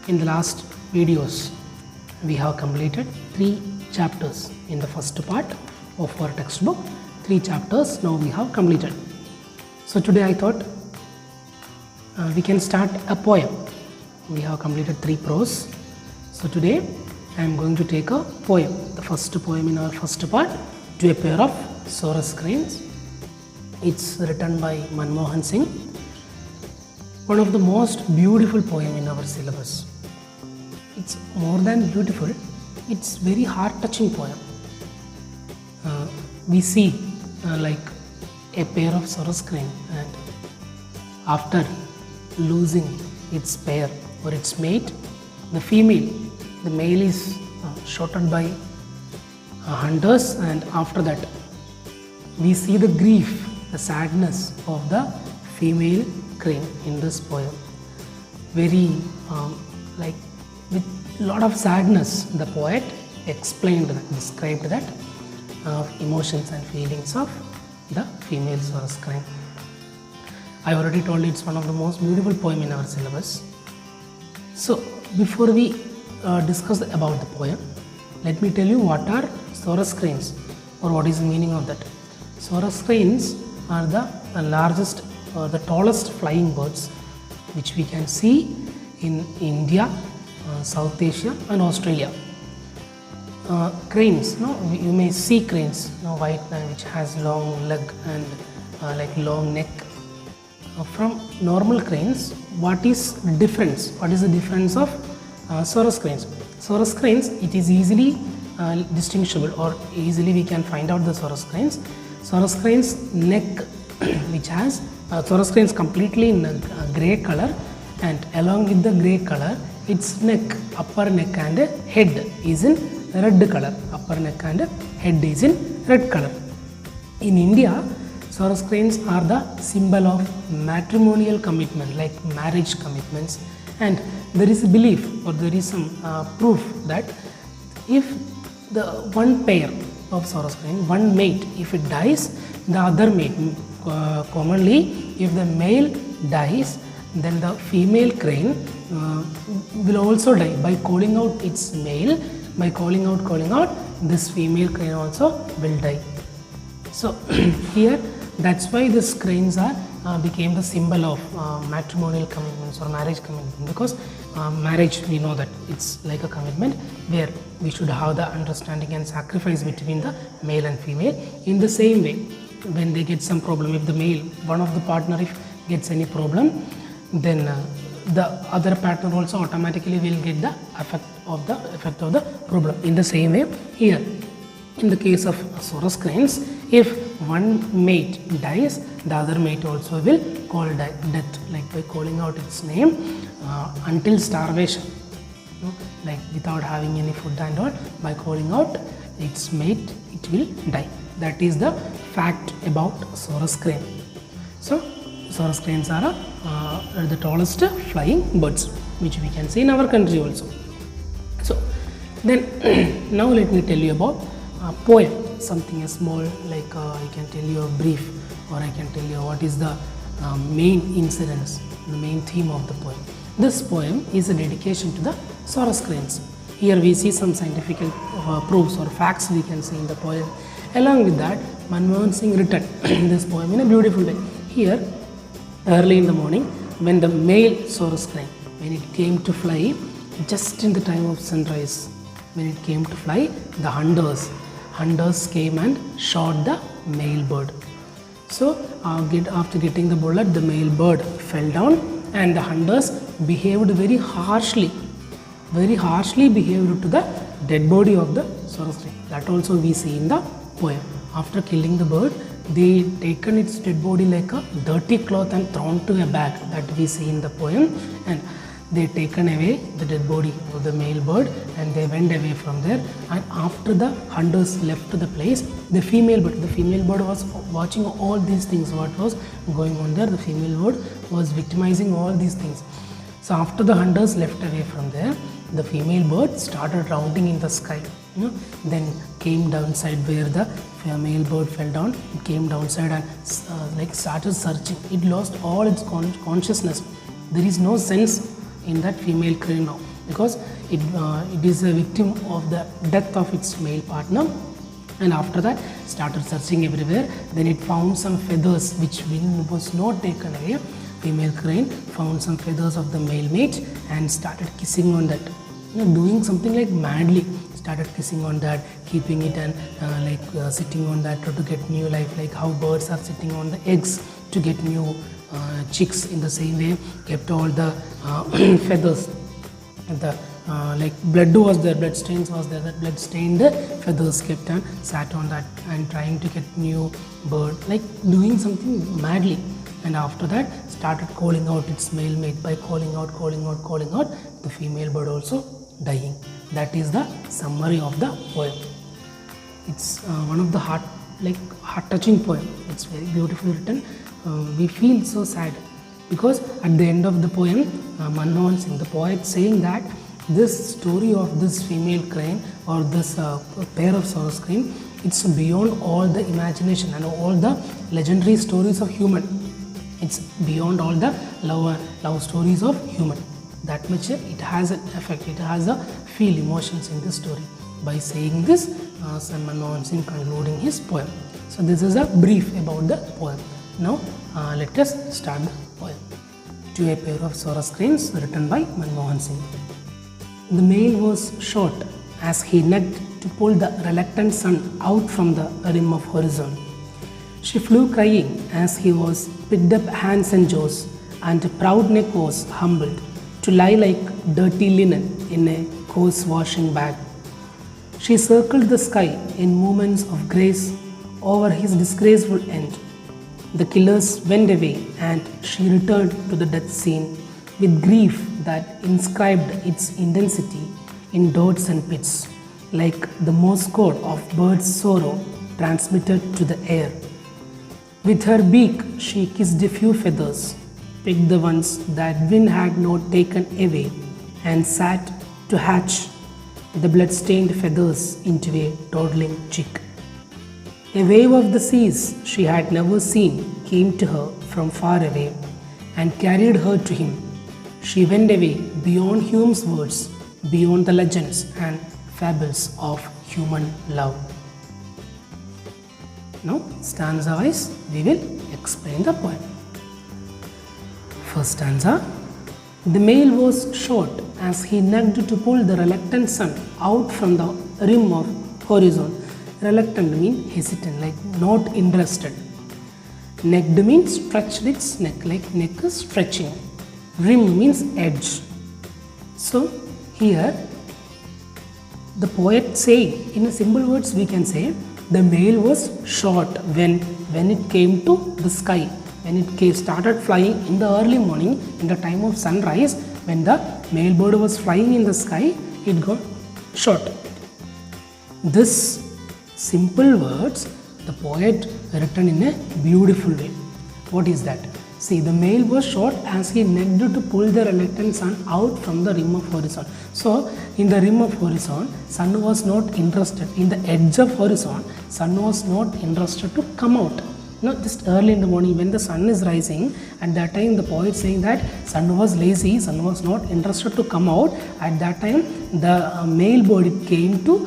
In the last videos, we have completed 3 chapters in the first part of our textbook. 3 chapters now we have completed. So today I thought we can start a poem. We have completed 3 prose. So today I am going to take a poem, the first poem in our first part, To a Pair of Soros Cranes. It's written by Manmohan Singh. One of the most beautiful poem in our syllabus. It's more than beautiful, it's very heart-touching poem. We see like a pair of Soros crane, and after losing its pair or its mate, the male is shot by hunters, and after that we see the grief, the sadness of the female crane in this poem. Very like with lot of sadness, the poet described that emotions and feelings of the female Soros crane. I already told you it's one of the most beautiful poem in our syllabus. So before we discuss about the poem, let me tell you what are Soros cranes or what is the meaning of that. Soros cranes are the largest or the tallest flying birds which we can see in India, South Asia and Australia. Cranes, you may see cranes, white which has long leg and like long neck. From normal cranes, what is the difference? What is the difference of Soros cranes? Soros cranes, it is easily distinguishable, or easily we can find out the Soros cranes. Soros cranes neck which has Soros cranes completely in a grey color, and along with the grey color, its neck, upper neck and head is in red color. Upper neck and head is in red color. In India, Soros cranes are the symbol of matrimonial commitment, like marriage commitments, and there is a belief or there is some proof that if the one pair of Soros crane, one mate, if it dies, the other mate, commonly if the male dies, then the female crane will also die by calling out its male. By calling out, this female crane also will die. So here, that's why these cranes are became the symbol of matrimonial commitments or marriage commitment, because marriage, we know that it's like a commitment where we should have the understanding and sacrifice between the male and female. In the same way, when they get some problem, if the male, one of the partner, if gets any problem, then the other partner also automatically will get the effect of the problem. In the same way, here in the case of Soros cranes, if one mate dies, the other mate also will call death, like by calling out its name until starvation, like without having any food and all, by calling out its mate, it will die. That is the fact about Soros crane. So Soros cranes are the tallest flying birds which we can see in our country also. So then now let me tell you about poem, something small, like I can tell you a brief, or I can tell you what is the main incidents, the main theme of the poem. This poem is a dedication to the Soros cranes. Here we see some scientific proofs or facts we can see in the poem. Along with that, Manmohan Singh written this poem in a beautiful way. Here, early in the morning, when the male Soros crane, when it came to fly, just in the time of sunrise, when it came to fly, the hunters came and shot the male bird. So after getting the bullet, the male bird fell down, and the hunters behaved very harshly behaved to the dead body of the Soros crane. That also we see in the poem. After killing the bird, they taken its dead body like a dirty cloth and thrown to a bag, that we see in the poem, and they taken away the dead body of the male bird and they went away from there. And after the hunters left the place, the female bird was watching all these things, what was going on there. The female bird was victimizing all these things. So after the hunters left away from there, the female bird started rounding in the sky, then came downside where the male bird fell down. It came downside and like started searching. It lost all its consciousness. There is no sense in that female crane now. because it is a victim of the death of its male partner, and after that started searching everywhere. Then it found some feathers which was not taken away. Female crane found some feathers of the male mate and started kissing on that, doing something like madly, started kissing on that, keeping it and sitting on that to get new life, like how birds are sitting on the eggs to get new chicks. In the same way, kept all the feathers, the blood was there, blood stains was there, that blood stained feathers kept and sat on that and trying to get new bird, like doing something madly. And after that started calling out its male mate. By calling out, the female bird also dying. That is the summary of the poem. It's one of the heart touching poem. It's very beautifully written. We feel so sad because at the end of the poem, Manmohan Singh, the poet, saying that this story of this female crane or this pair of Swaros crane, it's beyond all the imagination and all the legendary stories of human. It's beyond all the love stories of human. That much it has an effect, it has a feel emotions in this story. By saying this, Manmohan Singh concluding his poem. So this is a brief about the poem. Now let us start the poem. To a pair of Swaros cranes, written by Manmohan Singh. The male was short as he necked to pull the reluctant sun out from the rim of horizon. She flew crying as he was picked up hands and jaws, and a proud neck was humbled to lie like dirty linen in a coarse washing bag. She circled the sky in movements of grace over his disgraceful end. The killers went away and she returned to the death scene with grief that inscribed its intensity in dots and pits, like the Morse code of bird's sorrow transmitted to the air. With her beak she kissed a few feathers, picked the ones that wind had not taken away, and sat to hatch the blood-stained feathers into a toddling chick. A wave of the seas she had never seen came to her from far away and carried her to him. She went away beyond Hume's words, beyond the legends and fables of human love. Now, stanza-wise, we will explain the poem. First stanza. The male was short as he necked to pull the reluctant sun out from the rim of horizon. Reluctant means hesitant, like not interested. Necked means stretched its neck, like neck is stretching. Rim means edge. So, here the poet saying, in simple words we can say, the male was short when it came to the sky, when it started flying in the early morning, in the time of sunrise, when the male bird was flying in the sky, it got short. This simple words, the poet written in a beautiful way. What is that? See, the male was short as he necked to pull the reluctant sun out from the rim of horizon. So, in the rim of horizon, sun was not interested. In the edge of horizon, sun was not interested to come out. Just early in the morning when the sun is rising, at that time the poet saying that sun was lazy, sun was not interested to come out. At that time, the male bird came to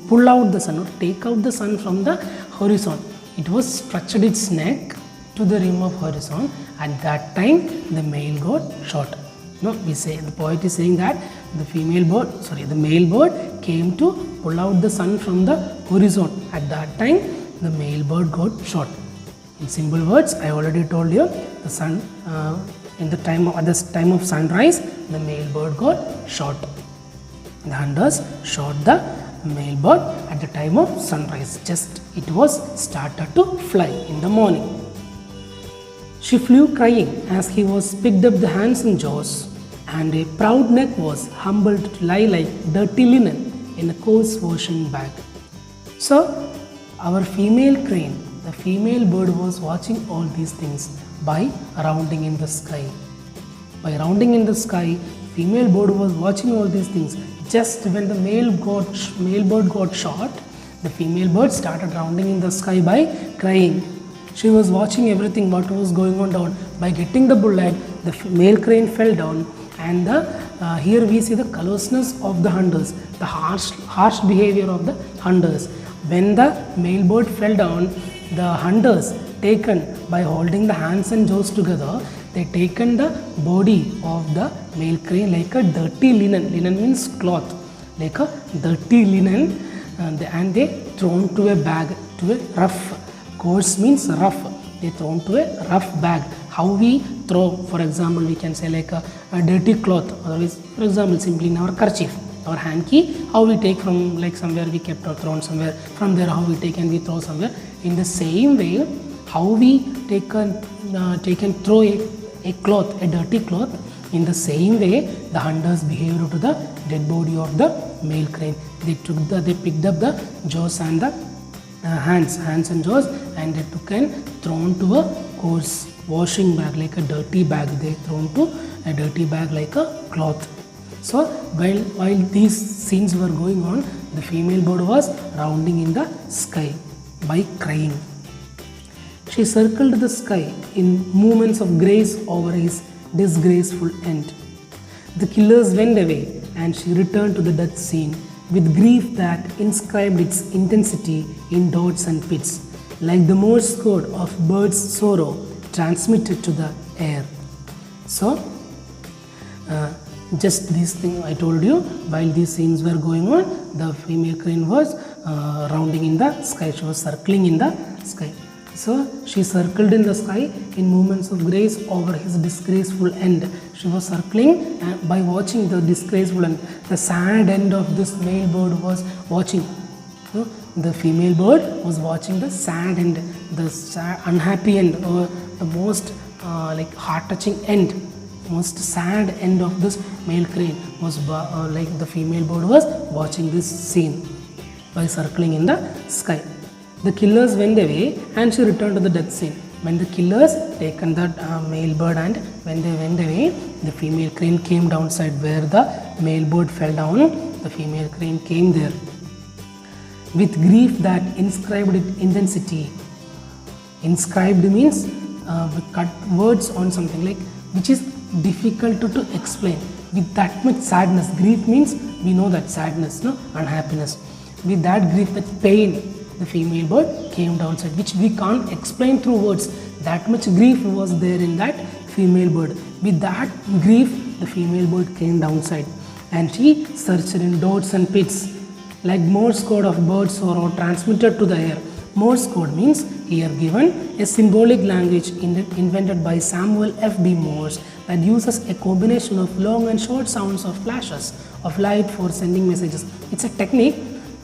pull out the sun, or take out the sun from the horizon. It was stretched its neck to the rim of horizon. At that time, the male got short. We say the poet is saying that the male bird came to pull out the sun from the horizon. At that time, the male bird got short. In simple words, I already told you, the sun at the time of sunrise, the male bird got short. The hunters shot the male bird at the time of sunrise. Just it was started to fly in the morning. She flew crying as he was picked up the hands and jaws, and a proud neck was humbled to lie like dirty linen in a coarse washing bag. So, our female crane, the female bird, was watching all these things by rounding in the sky. By rounding in the sky, female bird was watching all these things. Just when the male bird got shot, the female bird started rounding in the sky by crying. She was watching everything what was going on down. By getting the bullet, the male crane fell down and here we see the callousness of the hunters, the harsh behavior of the hunters. When the male bird fell down, the hunters taken by holding the hands and jaws together, they taken the body of the male crane like a dirty linen. Linen means cloth, like a dirty linen, and they thrown to a bag, to a rough. Coarse means rough. They thrown to a rough bag. How we throw, for example, we can say like a dirty cloth. Otherwise, for example, simply in our kerchief, our hanky, how we take from like somewhere we kept or thrown somewhere. From there, how we take and we throw somewhere. In the same way, how we take and throw a cloth, a dirty cloth. In the same way, the hunters behaved to the dead body of the male crane. They picked up the jaws and the hands and jaws, and they took and thrown to a coarse washing bag, like a dirty bag. They thrown to a dirty bag like a cloth. So while these scenes were going on, the female bird was rounding in the sky by crying. She circled the sky in movements of grace over his disgraceful end. The killers went away, and she returned to the death scene with grief that inscribed its intensity in dots and pits, like the Morse code of birds' sorrow transmitted to the air. So, just this thing I told you, while these scenes were going on, the female crane was rounding in the sky. She was circling in the sky. So she circled in the sky in movements of grace over his disgraceful end. She was circling, and by watching the disgraceful end, the sad end of this male bird was watching. The female bird was watching the sad end, the sad, unhappy end, or the most like heart-touching end, most sad end of this male crane was like the female bird was watching this scene by circling in the sky. The killers went away, and she returned to the death scene. When the killers taken the male bird, and when they went away, the female crane came downside where the male bird fell down. The female crane came there with grief that inscribed its intensity. Inscribed means we cut words on something like which is difficult to explain. With that much sadness, grief means we know that sadness, no, unhappiness. With that grief, that pain, the female bird came downside, which we can't explain through words. That much grief was there in that female bird. With that grief, the female bird came downside, and she searched in dots and pits, like Morse code of birds or transmitted to the air. Morse code means here given a symbolic language invented by Samuel F.B. Morse that uses a combination of long and short sounds of flashes of light for sending messages. It's a technique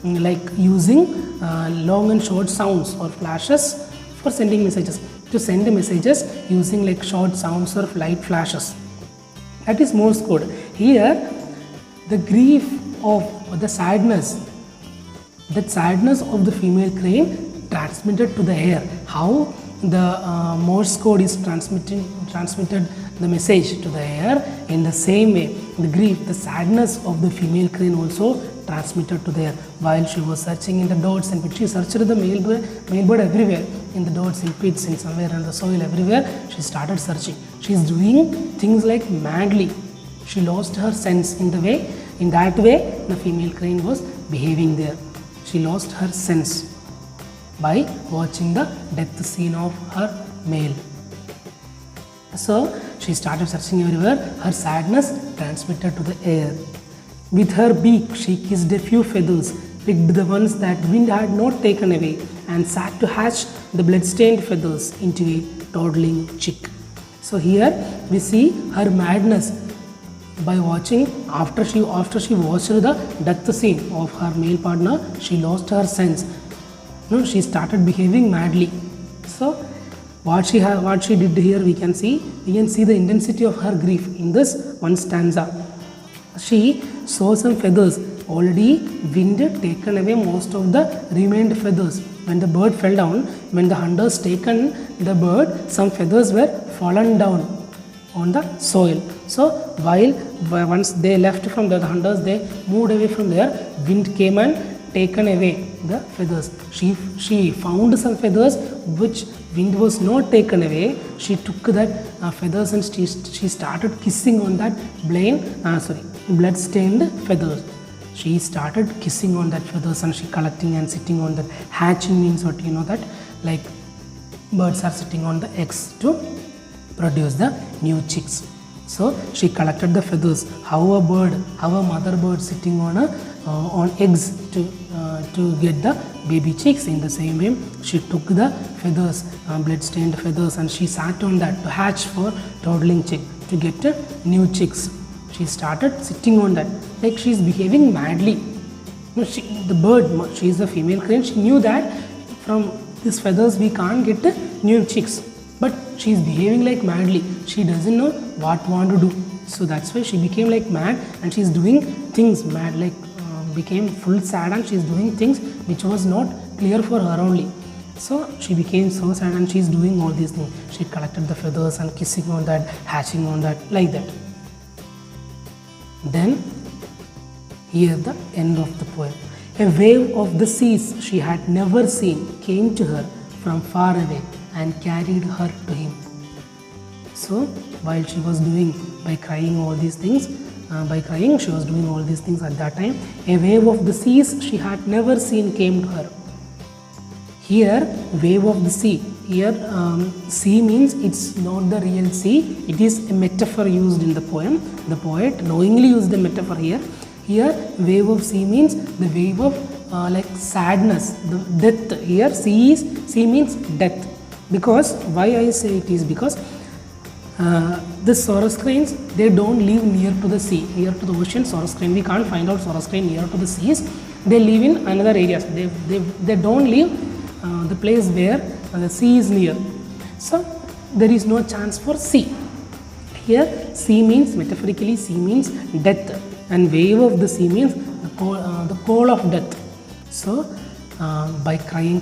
like using long and short sounds or flashes for sending messages, to send messages using like short sounds or light flashes. That is Morse code. Here the grief of the sadness, that sadness of the female crane transmitted to the air. How the Morse code is transmitted the message to the air, in the same way the grief, the sadness of the female crane also transmitted to the air. While she was searching in the dots and pits, she searched the male bird everywhere, in the dots, in pits, in somewhere in the soil, everywhere she started searching. She is doing things like madly. She lost her sense in that way the female crane was behaving there. She lost her sense by watching the death scene of her male. So she started searching everywhere. Her sadness transmitted to the air. With her beak she kissed a few feathers, picked the ones that wind had not taken away, and sat to hatch the blood-stained feathers into a toddling chick. So here we see her madness by watching. After she watched the death scene of her male partner, she lost her sense. She started behaving madly. So what she did here, we can see the intensity of her grief in this one stanza. She saw some feathers, already wind taken away most of the remained feathers. When the bird fell down, when the hunters taken the bird, some feathers were fallen down on the soil. So once they left from the hunters, they moved away from there. Wind came and taken away the feathers. She found some feathers which wind was not taken away. She took that feathers and she started kissing on that blood stained feathers. She started kissing on that feathers and she collecting and sitting on that. Hatching means what, you know that, like birds are sitting on the eggs to produce the new chicks. So she collected the feathers. How a mother bird sitting on eggs to get the baby chicks. In the same way, she took the feathers, blood-stained feathers, and she sat on that to hatch for toddling chick to get new chicks. She started sitting on that, like she is behaving madly. The bird, she is a female crane. She knew that from these feathers we can't get new chicks. But she is behaving like madly. She doesn't know what want to do. So that's why she became like mad and she is doing things mad, like became full sad, and she is doing things which was not clear for her only. So she became so sad and she is doing all these things. She collected the feathers and kissing on that, hatching on that, like that. Then here the end of the poem. A wave of the seas she had never seen came to her from far away and carried her to him. So while she was doing, by crying all these things, she was doing all these things at that time. A wave of the seas she had never seen came to her. Here, wave of the sea. Here, sea means it's not the real sea. It is a metaphor used in the poem. The poet knowingly used the metaphor here. Here, wave of sea means the wave of like sadness, the death. Here, sea means death. Because why I say it is because the Saurus cranes, they don't live near to the sea, near to the ocean. Saurus crane, we can't find out Saurus crane near to the seas. They live in another areas. They don't live the place where the sea is near. So there is no chance for sea. Here sea means, metaphorically, sea means death, and wave of the sea means the call of death. So by crying,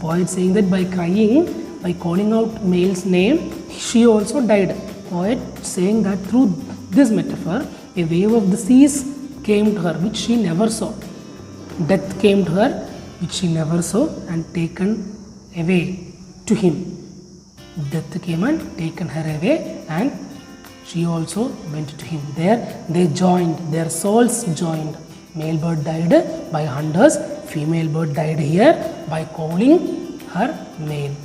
poet saying that by crying, by calling out male's name, she also died. Poet saying that through this metaphor, a wave of the seas came to her which she never saw. Death came to her which she never saw and taken away to him. Death came and taken her away, and she also went to him. There they joined, their souls joined. Male bird died by hunters, female bird died here by calling her male.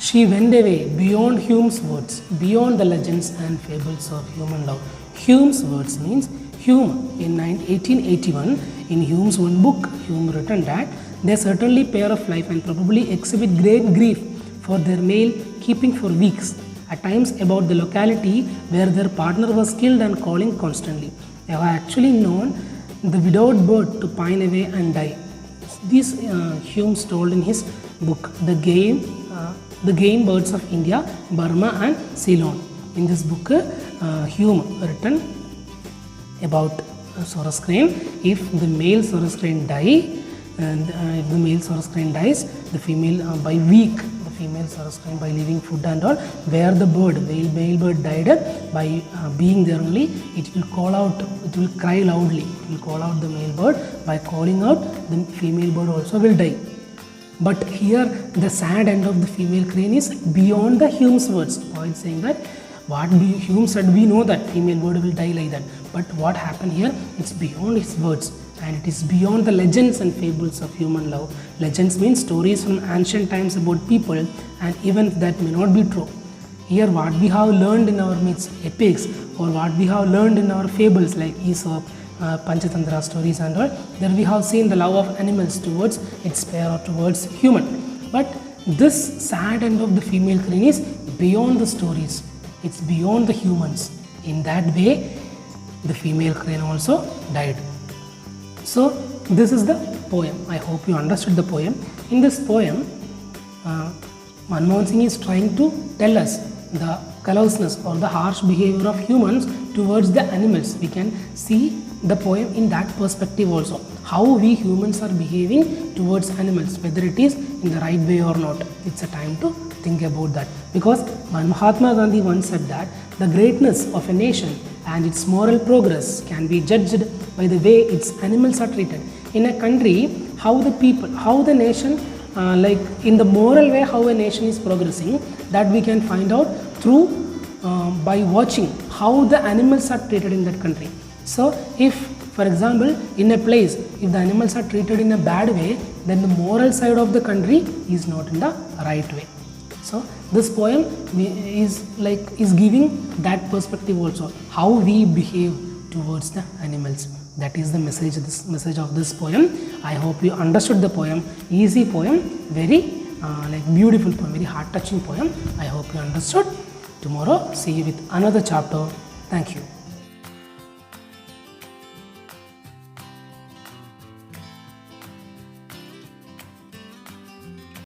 She went away beyond Hume's words, beyond the legends and fables of human love. Hume's words means Hume in 1881, in Hume's one book, Hume written that they certainly pair of life and probably exhibit great grief for their male keeping for weeks, at times about the locality where their partner was killed and calling constantly. They have actually known the widowed bird to pine away and die. This Hume told in his book, The Game Birds of India, Burma and Ceylon. In this book, Hume written about Saurus crane. If the male Saurus crane dies, the female by week, the female Saurus crane by leaving food and all, where the male bird died, by being there only, it will call out, it will cry loudly, it will call out the male bird. By calling out, the female bird also will die. But here the sad end of the female crane is beyond the Hume's words. Poet saying that Hume said, we know that female bird will die like that. But what happened here, it's beyond his words, and it is beyond the legends and fables of human love. Legends means stories from ancient times about people and events that may not be true. Here what we have learned in our myths, epics, or what we have learned in our fables like Aesop, Panchatantra stories and all, there we have seen the love of animals towards its pair or towards human. But this sad end of the female crane is beyond the stories, it's beyond the humans. In that way, the female crane also died. So this is the poem. I hope you understood the poem. In this poem, Manmohan Singh is trying to tell us the callousness or the harsh behavior of humans towards the animals. We can see the poem in that perspective also, how we humans are behaving towards animals, whether it is in the right way or not. It's a time to think about that, because Mahatma Gandhi once said that the greatness of a nation and its moral progress can be judged by the way its animals are treated. In a country, how the people, how the nation, like in the moral way, how a nation is progressing, that we can find out through by watching how the animals are treated in that country. So if, for example, in a place, if the animals are treated in a bad way, then the moral side of the country is not in the right way. So this poem is giving that perspective also, how we behave towards the animals. That is the message of this poem. I hope you understood the poem. Easy poem, very beautiful poem, very heart touching poem. I hope you understood. Tomorrow see you with another chapter. Thank you.